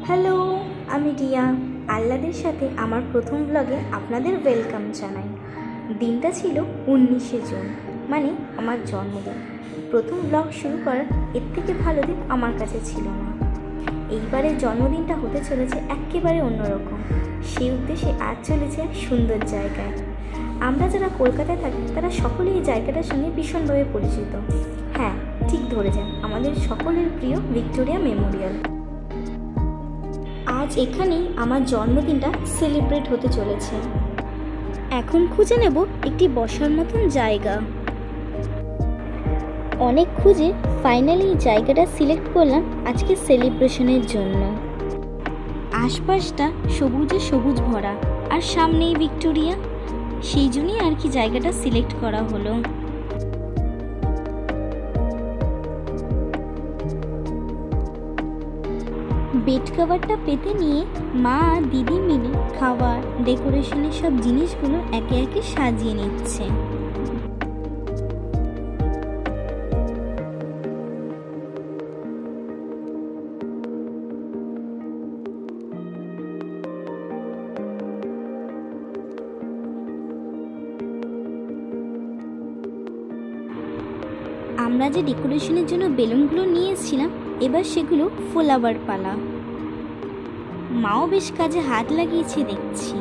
Hello, আমি রিয়া। আহ্লাদের সাথে আমার প্রথম ব্লগে আপনাদের ওয়েলকাম জানাই। দিনটা ছিল 19শে জুন, মানে আমার জন্মদিন। প্রথম ব্লগ শুরু করার এর থেকে ভালো দিন আমার কাছে ছিল না। এইবারের জন্মদিনটা হতে চলেছে একেবারে অন্যরকম। সেই উদ্দেশ্যে আজ চলেছে এক সুন্দর জায়গায়। আমরা যারা কলকাতায় থাকি তারা সকলেই এই জায়গাটার সঙ্গে ভীষণভাবে পরিচিত। হ্যাঁ, ঠিক ধরেছেন, আমাদের সকলের প্রিয় ভিক্টোরিয়া মেমোরিয়াল। আজ এখানেই আমার জন্মদিনটা সেলিব্রেট হতে চলেছে। এখন খুঁজে নেব একটি বসার মতন জায়গা। অনেক খুঁজে ফাইনালি জায়গাটা সিলেক্ট করলাম আজকে সেলিব্রেশনের জন্য। আশপাশটা সবুজে সবুজ ভরা, আর সামনেই ভিক্টোরিয়া, সেই জন্যই আর কি জায়গাটা সিলেক্ট করা হলো। বেড কভারটা পেতে নিয়ে মা আর দিদি মিলে খাবার ডেকোরেশনের সব জিনিসগুলো একে একে সাজিয়ে নিচ্ছে। আমরা যে ডেকোরেশনের জন্য বেলুনগুলো নিয়ে এসেছিলাম, এবার সেগুলো ফোলাবার পালা। মাও বেশ কাজে হাত লাগিয়েছে দেখছি।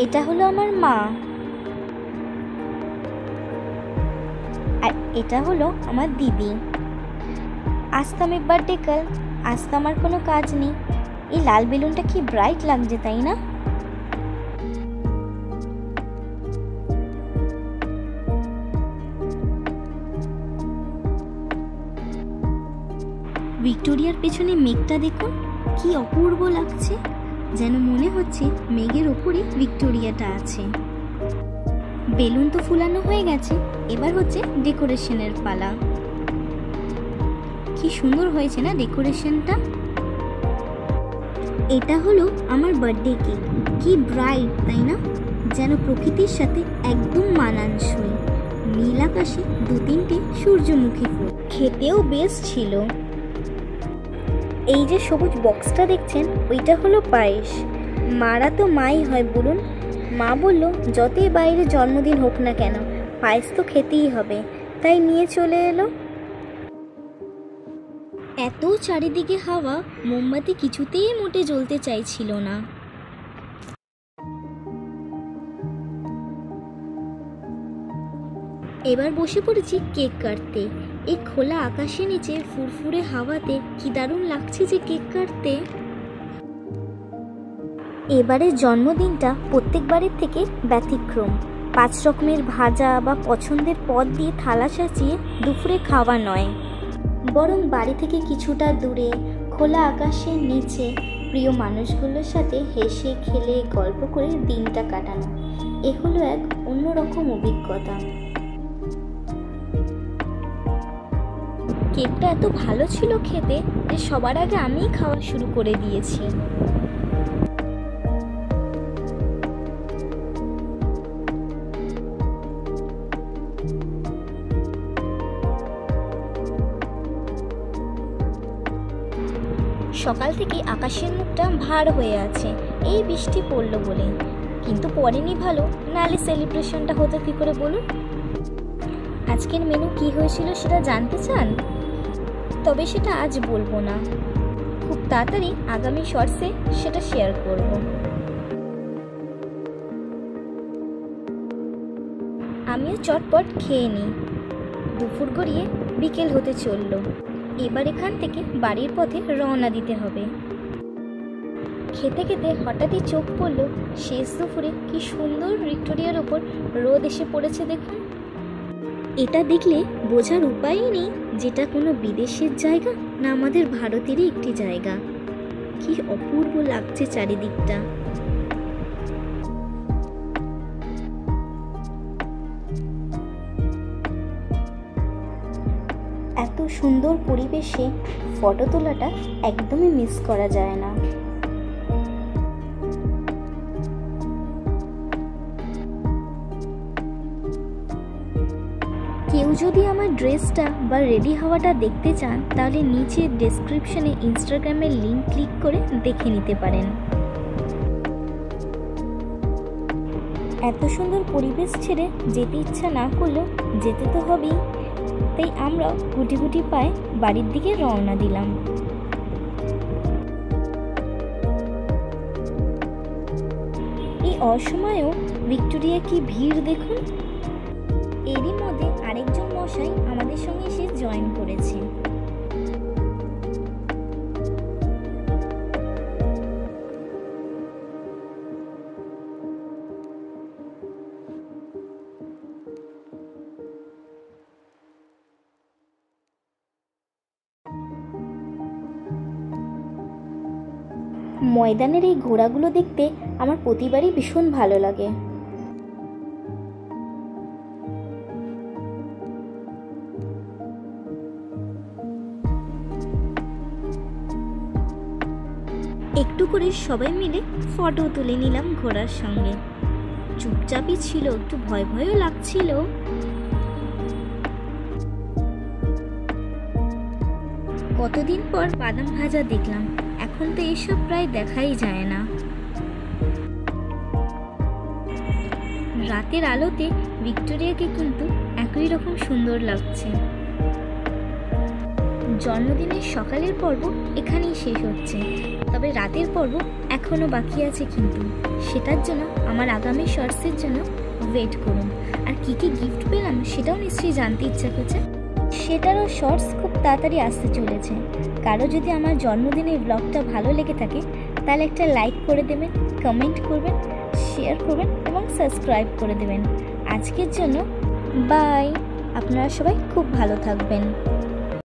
এটা হলো আমার মা, আর এটা হলো আমার দিদি। আজ তো আমি বার্থডে কাল, আজ তো আমার কোনো কাজ নেই। এই লাল বেলুনটা কি ব্রাইট লাগছে, তাই না? ভিক্টোরিয়ার পেছনে মেঘটা দেখুন, কি অপূর্ব লাগছে। যেন মনে হচ্ছে মেঘের ওপরে ভিক্টোরিয়াটা আছে। বেলুন তো ফুলানো হয়ে গেছে, এবার হচ্ছে ডেকোরেশনের পালা। কি সুন্দর হয়েছে না ডেকোরেশনটা। এটা হলো আমার বার্থডে কেক। কি ব্রাইট, তাই না? যেন প্রকৃতির সাথে একদম মানানসই। নীল আকাশে 2-3টে সূর্যমুখী ফুল, খেতেও বেশ ছিল। এই যে সবুজ বক্সটা দেখছেন, ওইটা হলো পায়েস। মারা তো মাই হয় বলুন। মা বলল যতই বাইরে জন্মদিন হোক না কেন, পায়েস তো খেতেই হবে, তাই নিয়ে চলে এলো। এত চারিদিকে হাওয়া, মোমবাতি কিছুতেই মোটে জ্বলতে চাইছিল না। এবার বসে পড়েছি কেক কাটতে। এই খোলা আকাশের নিচে ফুরফুরে হাওয়াতে কি দারুণ লাগছে যে কেক কাটতে। এবারের জন্মদিনটা প্রত্যেকবারের থেকে ব্যতিক্রম। 5 রকমের ভাজা বা পছন্দের পদ দিয়ে থালা সাজিয়ে দুপুরে খাওয়া নয়, বরং বাড়ি থেকে কিছুটা দূরে খোলা আকাশের নিচে প্রিয় মানুষগুলোর সাথে হেসে খেলে গল্প করে দিনটা কাটানো। এ হলো এক অন্যরকম অভিজ্ঞতা। কেকটা এত ভালো ছিল খেতে যে সবার আগে আমিই খাওয়া শুরু করে দিয়েছি। সকাল থেকে আকাশের মুখটা ভার হয়ে আছে, এই বৃষ্টি পড়লো বলে। কিন্তু পড়েনি ভালো, নাহলে সেলিব্রেশনটা হতো কী করে বলুন? আজকের মেনু কি হয়েছিল সেটা জানতে চান? তবে সেটা আজ বলবো না, খুব তাড়াতাড়ি আগামী শর্টসে সেটা শেয়ার করব। আমিও চটপট খেয়ে নিই। দুপুর গড়িয়ে বিকেল হতে চললো। এবার এখান থেকে বাড়ির পথে রওনা দিতে হবে। খেতে খেতে হঠাৎই চোখ পড়লো শেষ দুপুরে কি সুন্দর ভিক্টোরিয়ার ওপর রোদ এসে পড়েছে দেখুন। এটা দেখলে বোঝার উপায়ই নেই যেটা কোনো বিদেশের জায়গা না আমাদের ভারতেরই একটি জায়গা। কি অপূর্ব লাগছে চারিদিকটা। এত সুন্দর পরিবেশে ফটো তোলাটা একদমই মিস করা যায় না। কেউ কেউ যদি আমার ড্রেসটা বা রেডি হওয়াটা দেখতে চান তাহলে নিচে ডেসক্রিপশনে ইনস্টাগ্রামের লিঙ্ক ক্লিক করে দেখে নিতে পারেন। এত সুন্দর পরিবেশ ছেড়ে যেতে ইচ্ছা না করলেও যেতে তো হবেই, তাই আমরা গুটি গুটি পায়ে বাড়ির দিকে রওনা দিলাম। এই অসময়েও ভিক্টোরিয়া কি ভিড় দেখুন। এরই মধ্যে আরেকজন মশাই আমাদের সঙ্গে এসে জয়েন করেছে। ময়দানের এই ঘোড়াগুলো দেখতে আমার প্রতিবারই ভীষণ ভালো লাগে। একটু করে সবাই মিলে ফটো তুলে নিলাম ঘোড়ার সঙ্গে। চুপচাপই ছিল, একটু ভয় ভয়ও লাগছিল। কতদিন পর বাদাম ভাজা দেখলাম, এখন তো এসব প্রায় দেখাই যায় না। রাতের আলোতে ভিক্টোরিয়াকে কিন্তু একই রকম সুন্দর লাগছে। জন্মদিনের সকালের পর্ব এখানেই শেষ হচ্ছে, তবে রাতের পর্ব এখনও বাকি আছে, কিন্তু সেটার জন্য আমার আগামী শর্টসের জন্য ওয়েট করুন। আর কী কী গিফট পেলাম সেটাও নিশ্চয়ই জানতে ইচ্ছা করছে, সেটারও শর্টস খুব তাড়াতাড়ি আসতে চলেছে। কারো যদি আমার জন্মদিনের ব্লগটা ভালো লেগে থাকে তাহলে একটা লাইক করে দেবেন, কমেন্ট করবেন, শেয়ার করবেন এবং সাবস্ক্রাইব করে দেবেন। আজকের জন্য বাই। আপনারা সবাই খুব ভালো থাকবেন।